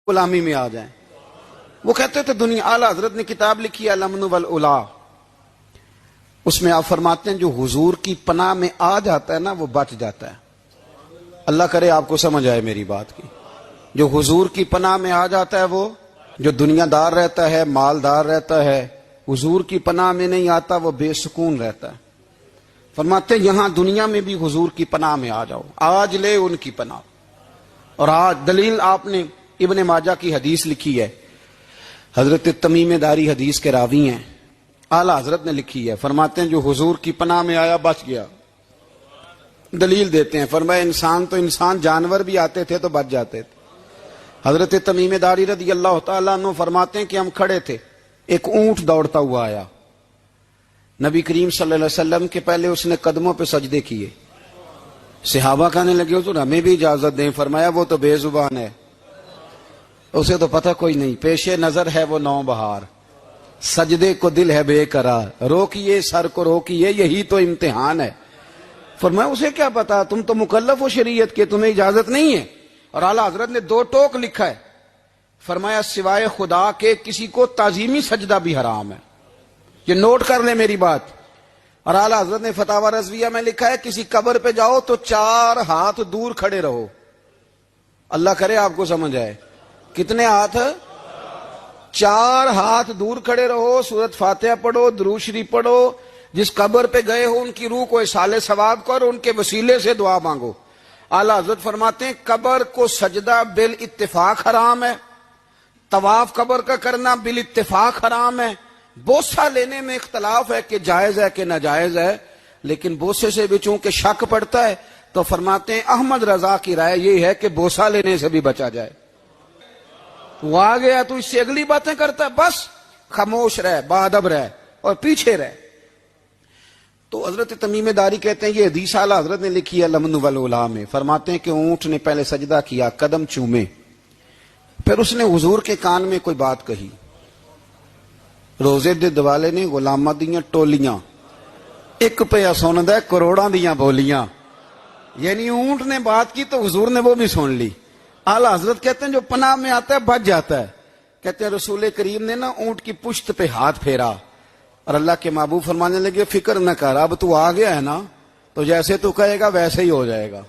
غلامی میں آ جائیں. وہ کہتے تھے دنیا. اعلیٰ حضرت نے کتاب لکھی ہے الامن والعلا، اس میں آپ فرماتے ہیں جو حضور کی پناہ میں آ جاتا ہے نا وہ بچ جاتا ہے. اللہ کرے آپ کو سمجھ آئے میری بات کی. جو حضور کی پناہ میں آ جاتا ہے وہ، جو دنیا دار رہتا ہے، مالدار رہتا ہے، حضور کی پناہ میں نہیں آتا وہ بے سکون رہتا ہے. فرماتے ہیں یہاں دنیا میں بھی حضور کی پناہ میں آ جاؤ، آج لے ان کی پناہ. اور آج دلیل آپ نے ابن ماجہ کی حدیث لکھی ہے، حضرت تمیم داری حدیث کے راوی ہیں، اعلیٰ حضرت نے لکھی ہے. فرماتے ہیں جو حضور کی پناہ میں آیا بچ گیا. دلیل دیتے ہیں، فرمایا انسان تو انسان، جانور بھی آتے تھے تو بچ جاتے تھے. حضرت تمیم داری رضی اللہ تعالیٰ عنہ فرماتے ہیں کہ ہم کھڑے تھے، ایک اونٹ دوڑتا ہوا آیا. نبی کریم صلی اللہ علیہ وسلم کے پہلے اس نے قدموں پہ سجدے کیے. صحابہ کہنے لگے حضور ہمیں بھی اجازت دیں. فرمایا وہ تو بے زبان ہے، اسے تو پتہ کوئی نہیں، پیش نظر ہے وہ نو بہار، سجدے کو دل ہے بے قرار، روکیے سر کو روکیے یہی تو امتحان ہے. فرمایا اسے کیا پتا، تم تو مکلف ہو شریعت کے، تمہیں اجازت نہیں ہے. اور اعلیٰ حضرت نے 2 ٹوک لکھا ہے، فرمایا سوائے خدا کے کسی کو تعظیمی سجدہ بھی حرام ہے. یہ نوٹ کر لیں میری بات. اور اعلیٰ حضرت نے فتاوی رضویہ میں لکھا ہے کسی قبر پہ جاؤ تو 4 ہاتھ دور کھڑے رہو. اللہ کرے آپ کو سمجھ آئے. کتنے ہاتھ؟ 4 ہاتھ دور کھڑے رہو، سورۃ فاتحہ پڑھو، درود شریف پڑھو، جس قبر پہ گئے ہو ان کی روح کو اصال ثواب کرو، ان کے وسیلے سے دعا مانگو. اعلیٰ حضرت فرماتے ہیں قبر کو سجدہ بالاتفاق حرام ہے، طواف قبر کا کرنا بالاتفاق حرام ہے. بوسہ لینے میں اختلاف ہے کہ جائز ہے کہ ناجائز ہے، لیکن بوسے سے بھی چونکہ شک پڑتا ہے تو فرماتے ہیں احمد رضا کی رائے یہ ہے کہ بوسہ لینے سے بھی بچا جائے. وہ آ گیا تو اس سے اگلی باتیں کرتا ہے، بس خاموش رہ، باادب رہ اور پیچھے رہ. تو حضرت تمیم داری کہتے ہیں یہ حدیث اعلیٰ حضرت نے لکھی ہے الامن والعلا میں. فرماتے ہیں کہ اونٹ نے پہلے سجدہ کیا، قدم چومے، پھر اس نے حضور کے کان میں کوئی بات کہی. روزے دے دوالے نے غلاماں دیاں ٹولیاں، ایک پیا سن دے کروڑاں دیاں بولیاں. یعنی اونٹ نے بات کی تو حضور نے وہ بھی سن لی. اعلیٰ حضرت کہتے ہیں جو پناہ میں آتا ہے بچ جاتا ہے. کہتے ہیں رسول کریم نے نا اونٹ کی پشت پہ ہاتھ پھیرا اور اللہ کے محبوب فرمانے لگے فکر نہ کر، اب تو آ گیا ہے نا تو جیسے تو کہے گا ویسے ہی ہو جائے گا،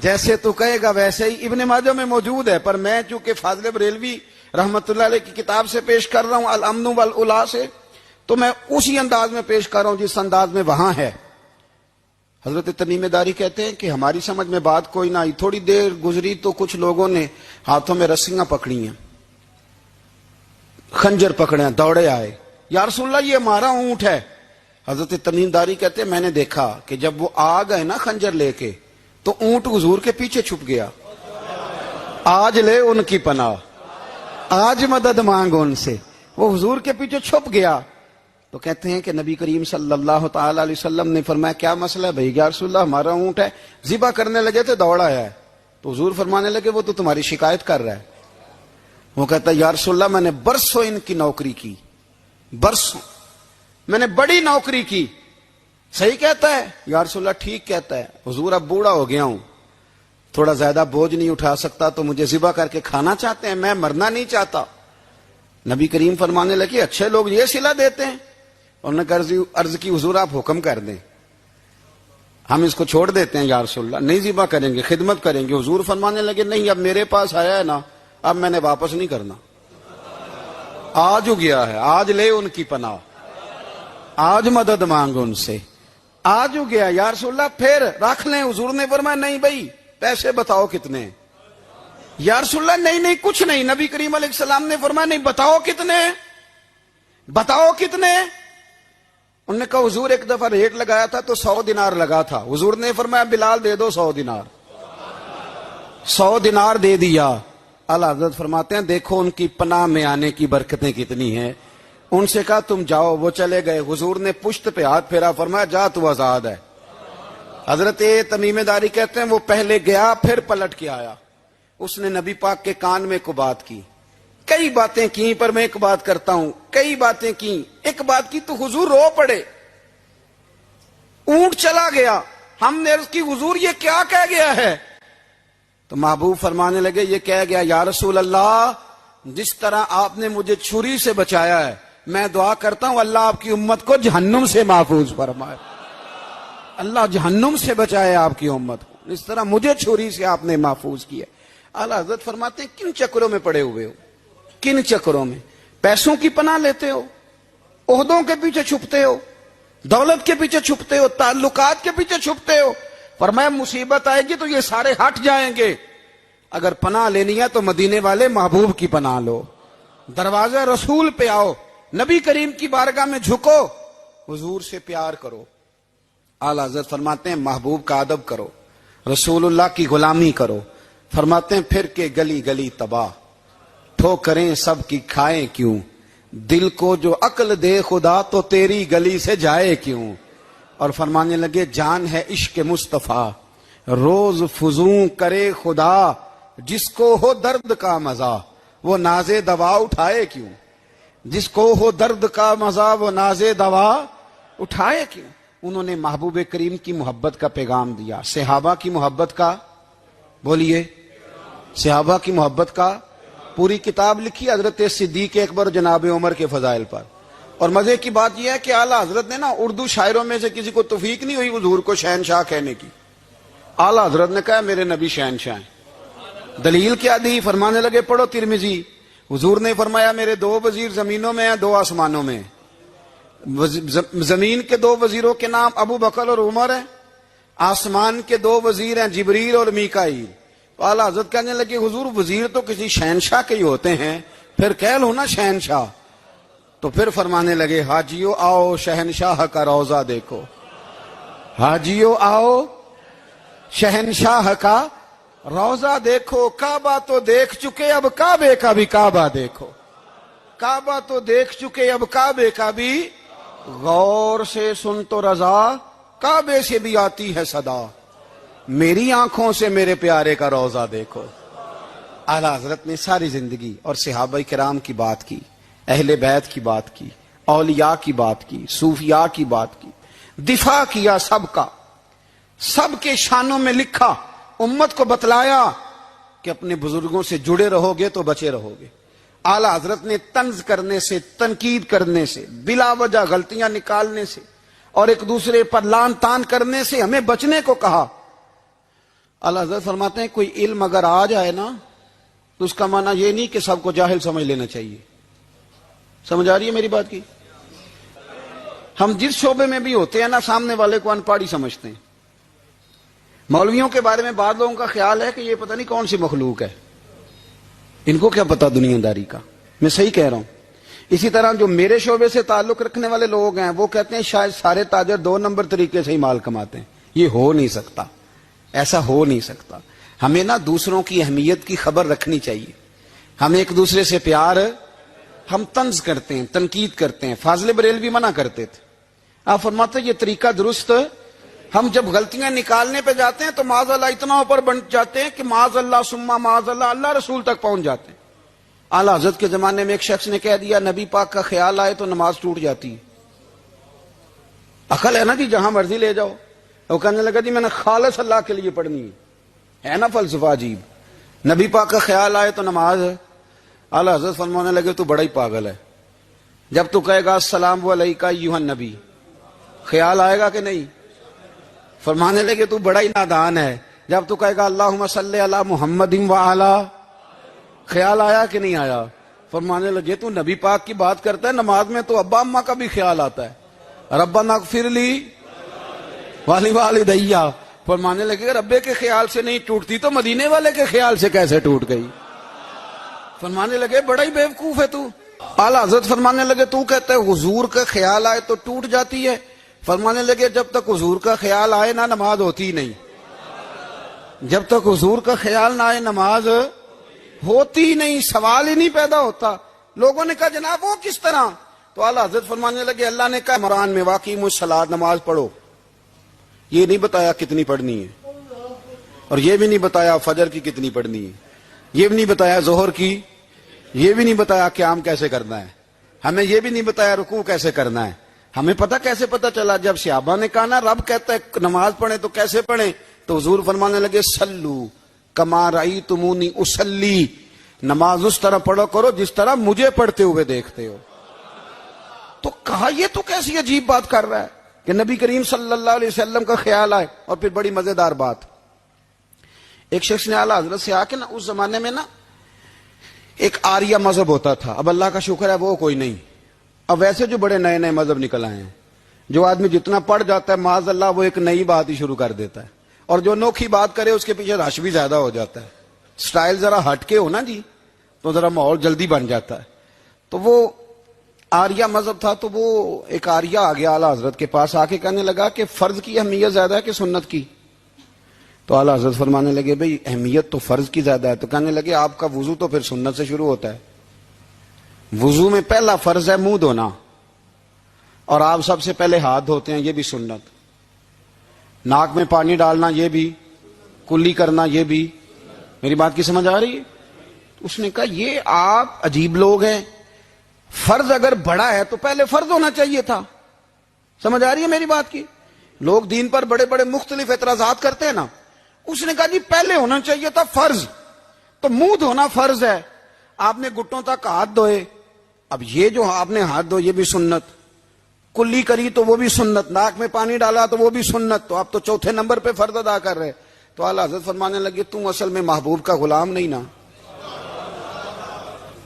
جیسے تو کہے گا ویسے ہی. ابن ماجہ میں موجود ہے، پر میں چونکہ فاضل بریلوی رحمت اللہ علیہ کی کتاب سے پیش کر رہا ہوں الامن والعلا سے، تو میں اسی انداز میں پیش کر رہا ہوں جس انداز میں وہاں ہے. حضرت تمیم داری کہتے ہیں کہ ہماری سمجھ میں بات کوئی نہ آئی. تھوڑی دیر گزری تو کچھ لوگوں نے ہاتھوں میں رسیاں پکڑی ہیں، خنجر پکڑے ہیں، دوڑے آئے، یا رسول اللہ یہ ہمارا اونٹ ہے. حضرت تمیم داری کہتے ہیں میں نے دیکھا کہ جب وہ آ گئے نا خنجر لے کے تو اونٹ حضور کے پیچھے چھپ گیا. آج لے ان کی پناہ، آج مدد مانگ ان سے. وہ حضور کے پیچھے چھپ گیا. تو کہتے ہیں کہ نبی کریم صلی اللہ تعالی علیہ وسلم نے فرمایا کیا مسئلہ ہے بھائی؟ یا رسول اللہ ہمارا اونٹ ہے. ذبح کرنے لگے تھے دوڑ آیا ہے. تو حضور فرمانے لگے وہ تو تمہاری شکایت کر رہا ہے. وہ کہتا ہے یا رسول اللہ میں نے برسوں ان کی نوکری کی، برسوں میں نے بڑی نوکری کی. صحیح کہتا ہے یا رسول اللہ؟ ٹھیک کہتا ہے. حضور اب بوڑھا ہو گیا ہوں، تھوڑا زیادہ بوجھ نہیں اٹھا سکتا تو مجھے ذبح کر کے کھانا چاہتے ہیں، میں مرنا نہیں چاہتا. نبی کریم فرمانے لگے اچھے لوگ یہ صلہ دیتے ہیں. انہوں نے عرض کی حضور آپ حکم کر دیں، ہم اس کو چھوڑ دیتے ہیں. یا رسول اللہ نہیں ذبح کریں گے، خدمت کریں گے. حضور فرمانے لگے نہیں اب میرے پاس آیا ہے نا، اب میں نے واپس نہیں کرنا. آج ہو گیا ہے، آج لے ان کی پناہ، آج مدد مانگ ان سے، آج ہو گیا. یا رسول اللہ پھر رکھ لیں؟ حضور نے فرمایا نہیں بھائی پیسے بتاؤ کتنے. یا رسول اللہ نہیں نہیں کچھ نہیں. نبی کریم علیہ السلام نے فرمایا نہیں بتاؤ کتنے، بتاؤ کتنے. انہوں نے کہا حضور ایک دفعہ ریٹ لگایا تھا تو 100 دینار لگا تھا. حضور نے فرمایا بلال دے دو 100 دینار. 100 دینار دے دیا. اعلیٰ حضرت فرماتے ہیں دیکھو ان کی پناہ میں آنے کی برکتیں کتنی ہیں. ان سے کہا تم جاؤ، وہ چلے گئے. حضور نے پشت پہ ہاتھ پھیرا، فرمایا جا تو آزاد ہے. حضرت تمیم داری کہتے ہیں وہ پہلے گیا پھر پلٹ کے آیا. اس نے نبی پاک کے کان میں کو بات کی، کئی باتیں کی، پر میں ایک بات کرتا ہوں، کئی باتیں کی. ایک بات کی تو حضور رو پڑے. اونٹ چلا گیا، ہم نے عرض کی حضور یہ کیا کہہ گیا ہے؟ تو محبوب فرمانے لگے یہ کہہ گیا یا رسول اللہ جس طرح آپ نے مجھے چھری سے بچایا ہے میں دعا کرتا ہوں اللہ آپ کی امت کو جہنم سے محفوظ فرمائے، اللہ جہنم سے بچائے آپ کی امت کو، اس طرح مجھے چھری سے آپ نے محفوظ کیا۔ اعلیٰ حضرت فرماتے ہیں کن چکروں میں پڑے ہوئے ہو، کن چکروں میں؟ پیسوں کی پناہ لیتے ہو، عہدوں کے پیچھے چھپتے ہو، دولت کے پیچھے چھپتے ہو، تعلقات کے پیچھے چھپتے ہو۔ فرمایا مصیبت آئے گی تو یہ سارے ہٹ جائیں گے، اگر پناہ لینی ہے تو مدینے والے محبوب کی پناہ لو، دروازے رسول پہ آؤ، نبی کریم کی بارگاہ میں جھکو، حضور سے پیار کرو۔ اعلیٰ حضرت فرماتے ہیں محبوب کا ادب کرو، رسول اللہ کی غلامی کرو۔ فرماتے ہیں پھر کے گلی گلی تباہ، ٹھوکریں سب کی کھائیں کیوں، دل کو جو عقل دے خدا تو تیری گلی سے جائے کیوں۔ اور فرمانے لگے جان ہے عشق مصطفیٰ روز فزوں کرے خدا، جس کو ہو درد کا مزہ وہ ناز دوا اٹھائے کیوں، جس کو ہو درد کا مزہ وہ ناز دوا اٹھائے کیوں۔ انہوں نے محبوب کریم کی محبت کا پیغام دیا، صحابہ کی محبت کا، بولیے صحابہ کی محبت کا پوری کتاب لکھی حضرت صدیق اکبر جناب عمر کے فضائل پر۔ اور مزے کی بات یہ ہے کہ اعلیٰ حضرت نے نا اردو شاعروں میں سے کسی کو توفیق نہیں ہوئی حضور کو شہنشاہ کہنے کی، اعلیٰ حضرت نے کہا میرے نبی شہنشاہ ہیں۔ دلیل کیا دی؟ فرمانے لگے پڑھو ترمذی، حضور نے فرمایا میرے دو وزیر زمینوں میں ہیں دو آسمانوں میں، زمین کے دو وزیروں کے نام ابو بکر اور عمر ہیں، آسمان کے دو وزیر ہیں جبریل اور میکائیل۔ تو اعلیٰ حضرت کہنے لگے حضور وزیر تو کسی شہنشاہ کے ہی ہوتے ہیں، پھر کہہ لو نا شہنشاہ۔ تو پھر فرمانے لگے حاجیو آؤ شہنشاہ کا روضہ دیکھو، حاجیو آؤ شہنشاہ کا روضہ دیکھو، کعبہ تو دیکھ چکے اب کعبے کا بھی کعبہ دیکھو، کعبہ تو دیکھ چکے اب کعبے کا بھی، غور سے سن تو رضا کعبے سے بھی آتی ہے صدا، میری آنکھوں سے میرے پیارے کا روضہ دیکھو۔ اعلیٰ حضرت نے ساری زندگی اور صحابہ کرام کی بات کی، اہل بیت کی بات کی، اولیاء کی بات کی، صوفیاء کی بات کی، دفاع کیا سب کا، سب کے شانوں میں لکھا، امت کو بتلایا کہ اپنے بزرگوں سے جڑے رہو گے تو بچے رہو گے۔ اعلیٰ حضرت نے طنز کرنے سے، تنقید کرنے سے، بلا وجہ غلطیاں نکالنے سے اور ایک دوسرے پر لان تان کرنے سے ہمیں بچنے کو کہا۔ اعلیٰ حضرت فرماتے ہیں کوئی علم اگر آ جائے نا تو اس کا معنی یہ نہیں کہ سب کو جاہل سمجھ لینا چاہیے۔ سمجھ آ رہی ہے میری بات کی؟ ہم جس شعبے میں بھی ہوتے ہیں نا سامنے والے کو ان پڑھ ہی سمجھتے ہیں۔ مولویوں کے بارے میں بعض لوگوں کا خیال ہے کہ یہ پتہ نہیں کون سی مخلوق ہے، ان کو کیا پتا دنیا داری کا۔ میں صحیح کہہ رہا ہوں۔ اسی طرح جو میرے شعبے سے تعلق رکھنے والے لوگ ہیں وہ کہتے ہیں شاید سارے تاجر دو نمبر طریقے سے ہی مال کماتے ہیں۔ یہ ہو نہیں سکتا، ایسا ہو نہیں سکتا۔ ہمیں نا دوسروں کی اہمیت کی خبر رکھنی چاہیے، ہم ایک دوسرے سے پیار، ہم طنز کرتے ہیں، تنقید کرتے ہیں۔ فاضل بریلوی منع کرتے تھے، آپ فرماتے یہ طریقہ درست، ہم جب غلطیاں نکالنے پہ جاتے ہیں تو معاذ اللہ اتنا اوپر بن جاتے ہیں کہ معاذ اللہ ثم معاذ اللہ اللہ رسول تک پہنچ جاتے ہیں۔ اعلیٰ حضرت کے زمانے میں ایک شخص نے کہہ دیا نبی پاک کا خیال آئے تو نماز ٹوٹ جاتی ہے۔ عقل ہے نا جی، جہاں مرضی لے جاؤ۔ وہ کہنے لگا جی میں نے خالص اللہ کے لیے پڑھنی ہے نا فلسفہ عجیب، نبی پاک کا خیال آئے تو نماز ہے۔ اعلیٰ حضرت فرمانے لگے تو بڑا ہی پاگل ہے، جب تو کہے گا السلام علیکہ ایھا النبی خیال آئے گا کہ نہیں؟ فرمانے لگے تو بڑا ہی نادان ہے، جب تو کہے گا اللہم صلی علی محمد وعلی خیال آیا کہ نہیں آیا؟ فرمانے لگے تو نبی پاک کی بات کرتا ہے، نماز میں تو ابا اماں کا بھی خیال آتا ہے، ربنا اغفر لی والدیّ۔ فرمانے لگے ربے کے خیال سے نہیں ٹوٹتی تو مدینے والے کے خیال سے کیسے ٹوٹ گئی؟ فرمانے لگے بڑا ہی بیوقوف ہے تو۔ اعلیٰ حضرت فرمانے لگے تو کہتا ہے حضور کا خیال آئے تو ٹوٹ جاتی ہے۔ فرمانے لگے جب تک حضور کا خیال آئے نہ نماز ہوتی نہیں، جب تک حضور کا خیال نہ آئے نماز ہوتی نہیں، سوال ہی نہیں پیدا ہوتا۔ لوگوں نے کہا جناب وہ کس طرح؟ تو اعلیٰ حضرت فرمانے لگے اللہ نے کہا قرآن میں واقعی الصلاۃ نماز پڑھو، یہ نہیں بتایا کتنی پڑھنی ہے، اور یہ بھی نہیں بتایا فجر کی کتنی پڑھنی ہے، یہ بھی نہیں بتایا ظہر کی، یہ بھی نہیں بتایا قیام کیسے کرنا ہے، ہمیں یہ بھی نہیں بتایا رکوع کیسے کرنا ہے۔ ہمیں پتہ کیسے پتہ چلا؟ جب صحابہ نے کہا نا رب کہتا ہے نماز پڑھیں تو کیسے پڑھیں، تو حضور فرمانے لگے سلو کما رأیتمونی اصلی، نماز اس طرح پڑھو کرو جس طرح مجھے پڑھتے ہوئے دیکھتے ہو. تو کہا یہ تو کیسی عجیب بات کر رہا ہے کہ نبی کریم صلی اللہ علیہ وسلم کا خیال آئے. اور پھر بڑی مزیدار بات، ایک شخص نے اعلیٰ حضرت سے آ کے نا، اس زمانے میں نا ایک آریہ مذہب ہوتا تھا، اب اللہ کا شکر ہے وہ کوئی نہیں. اب ویسے جو بڑے نئے نئے مذہب نکل آئے ہیں، جو آدمی جتنا پڑھ جاتا ہے معاذ اللہ وہ ایک نئی بات ہی شروع کر دیتا ہے، اور جو انوکھی بات کرے اس کے پیچھے رش بھی زیادہ ہو جاتا ہے. سٹائل ذرا ہٹ کے ہو نا جی تو ذرا ماحول جلدی بن جاتا ہے. تو وہ آریہ مذہب تھا، تو وہ ایک آریہ آ گیا اعلیٰ حضرت کے پاس، آ کے کہنے لگا کہ فرض کی اہمیت زیادہ ہے کہ سنت کی؟ تو اعلیٰ حضرت فرمانے لگے بھئی اہمیت تو فرض کی زیادہ ہے. تو کہنے لگے آپ کا وضو تو پھر سنت سے شروع ہوتا ہے. وضو میں پہلا فرض ہے منہ دھونا، اور آپ سب سے پہلے ہاتھ دھوتے ہیں، یہ بھی سنت. ناک میں پانی ڈالنا یہ بھی، کلی کرنا یہ بھی. میری بات کی سمجھ آ رہی ہے؟ اس نے کہا یہ آپ عجیب لوگ ہیں، فرض اگر بڑا ہے تو پہلے فرض ہونا چاہیے تھا. سمجھ آ رہی ہے میری بات کی؟ لوگ دین پر بڑے بڑے مختلف اعتراضات کرتے ہیں نا. اس نے کہا جی پہلے ہونا چاہیے تھا فرض. تو منہ دھونا فرض ہے، آپ نے گھٹنوں تک ہاتھ دھوئے، اب یہ جو آپ نے ہاتھ دھو یہ بھی سنت، کلی کری تو وہ بھی سنت، ناک میں پانی ڈالا تو وہ بھی سنت، تو آپ تو چوتھے نمبر پہ فرض ادا کر رہے. تو اعلیٰ حضرت فرمانے لگے تم اصل میں محبوب کا غلام نہیں نا.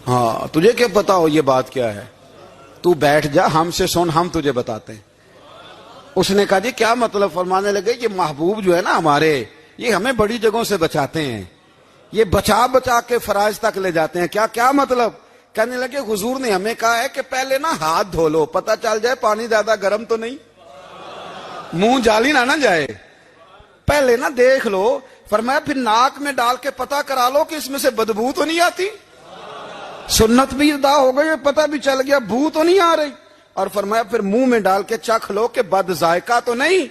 ہاں تجھے کیا پتا ہو یہ بات کیا ہے، تو بیٹھ جا ہم سے سن، ہم تجھے بتاتے ہیں. اس نے کہا جی کیا مطلب؟ فرمانے لگے یہ محبوب جو ہے نا ہمارے، یہ ہمیں بڑی جگہوں سے بچاتے ہیں، یہ بچا بچا کے فرائض تک لے جاتے ہیں. کیا کیا مطلب؟ کہنے لگے حضور نے ہمیں کہا ہے کہ پہلے نا ہاتھ دھو لو، پتہ چل جائے پانی زیادہ گرم تو نہیں، منہ جالی نہ جائے، پہلے نا دیکھ لو. فرمایا پھر ناک میں ڈال کے پتہ کرا لو کہ اس میں سے بدبو تو نہیں آتی. سنت بھی ادا ہو گئی، پتہ بھی چل گیا بو تو نہیں آ رہی. اور فرمایا پھر منہ میں ڈال کے چکھ لو کہ بد ذائقہ تو نہیں.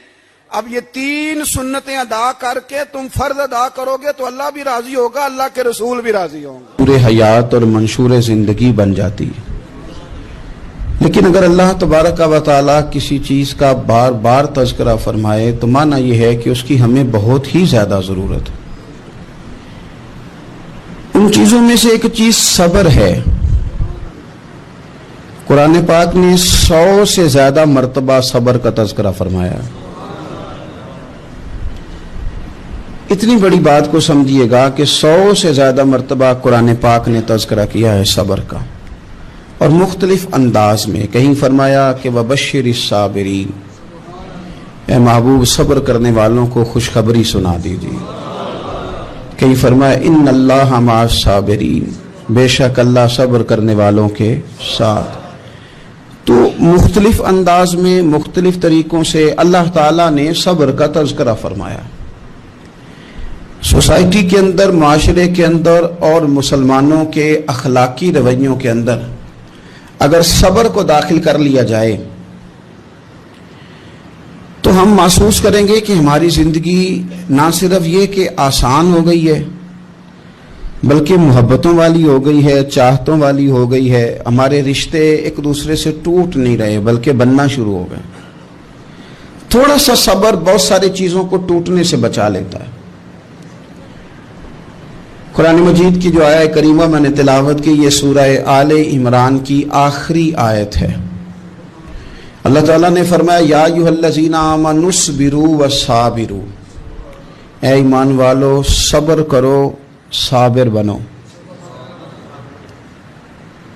اب یہ 3 سنتیں ادا کر کے تم فرض ادا کرو گے تو اللہ بھی راضی ہوگا، اللہ کے رسول بھی راضی ہوں گے، پورے حیات اور منشور زندگی بن جاتی. لیکن اگر اللہ تبارک و تعالی کسی چیز کا بار بار تذکرہ فرمائے تو معنی یہ ہے کہ اس کی ہمیں بہت ہی زیادہ ضرورت ہے. ان چیزوں میں سے ایک چیز صبر ہے. قرآن پاک نے 100 سے زیادہ مرتبہ صبر کا تذکرہ فرمایا. اتنی بڑی بات کو سمجھیے گا کہ 100 سے زیادہ مرتبہ قرآن پاک نے تذکرہ کیا ہے صبر کا، اور مختلف انداز میں. کہیں فرمایا کہ وَبَشِّرِ الصَّابِرِينَ، اے محبوب صبر کرنے والوں کو خوشخبری سنا دیجیے. کہیں فرمایا اِنَّ اللَّهَ مَعَ الصَّابِرِينَ، بے شک اللہ صبر کرنے والوں کے ساتھ. تو مختلف انداز میں مختلف طریقوں سے اللہ تعالیٰ نے صبر کا تذکرہ فرمایا. سوسائٹی کے اندر، معاشرے کے اندر اور مسلمانوں کے اخلاقی رویوں کے اندر اگر صبر کو داخل کر لیا جائے تو ہم محسوس کریں گے کہ ہماری زندگی نہ صرف یہ کہ آسان ہو گئی ہے بلکہ محبتوں والی ہو گئی ہے، چاہتوں والی ہو گئی ہے. ہمارے رشتے ایک دوسرے سے ٹوٹ نہیں رہے بلکہ بننا شروع ہو گئے. تھوڑا سا صبر بہت ساری چیزوں کو ٹوٹنے سے بچا لیتا ہے. قرآن مجید کی جو آیہ کریمہ میں نے تلاوت کی، یہ سورہ آل عمران کی آخری آیت ہے. اللہ تعالیٰ نے فرمایا یا ایھا الذین آمنوا اصبروا وصابروا، اے ایمان والو صبر کرو صابر بنو.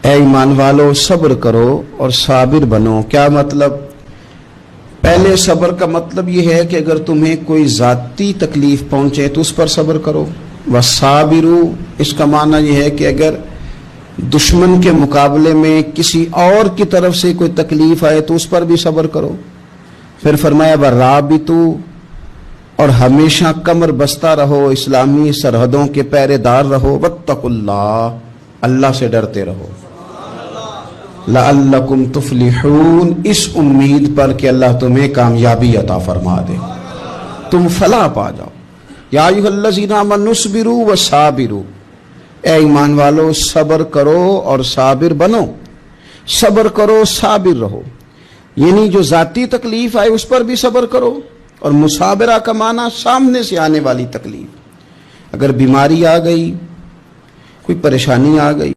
اے ایمان والو صبر کرو اور صابر بنو. کیا مطلب؟ پہلے صبر کا مطلب یہ ہے کہ اگر تمہیں کوئی ذاتی تکلیف پہنچے تو اس پر صبر کرو. وصابروا، اس کا معنی یہ ہے کہ اگر دشمن کے مقابلے میں کسی اور کی طرف سے کوئی تکلیف آئے تو اس پر بھی صبر کرو. پھر فرمایا ورابطوا، اور ہمیشہ کمر بستہ رہو، اسلامی سرحدوں کے پہرے دار رہو. واتقوا اللہ، اللہ سے ڈرتے رہو. لعلکم تفلحون، اس امید پر کہ اللہ تمہیں کامیابی عطا فرما دے، تم فلاح پا جاؤ. یا ایھا الذین آمنوا اصبروا وصابروا، اے ایمان والو صبر کرو اور صابر بنو. صبر کرو صابر رہو، یعنی جو ذاتی تکلیف آئے اس پر بھی صبر کرو. اور مصابرہ کا معنی سامنے سے آنے والی تکلیف. اگر بیماری آ گئی, کوئی پریشانی آ گئی,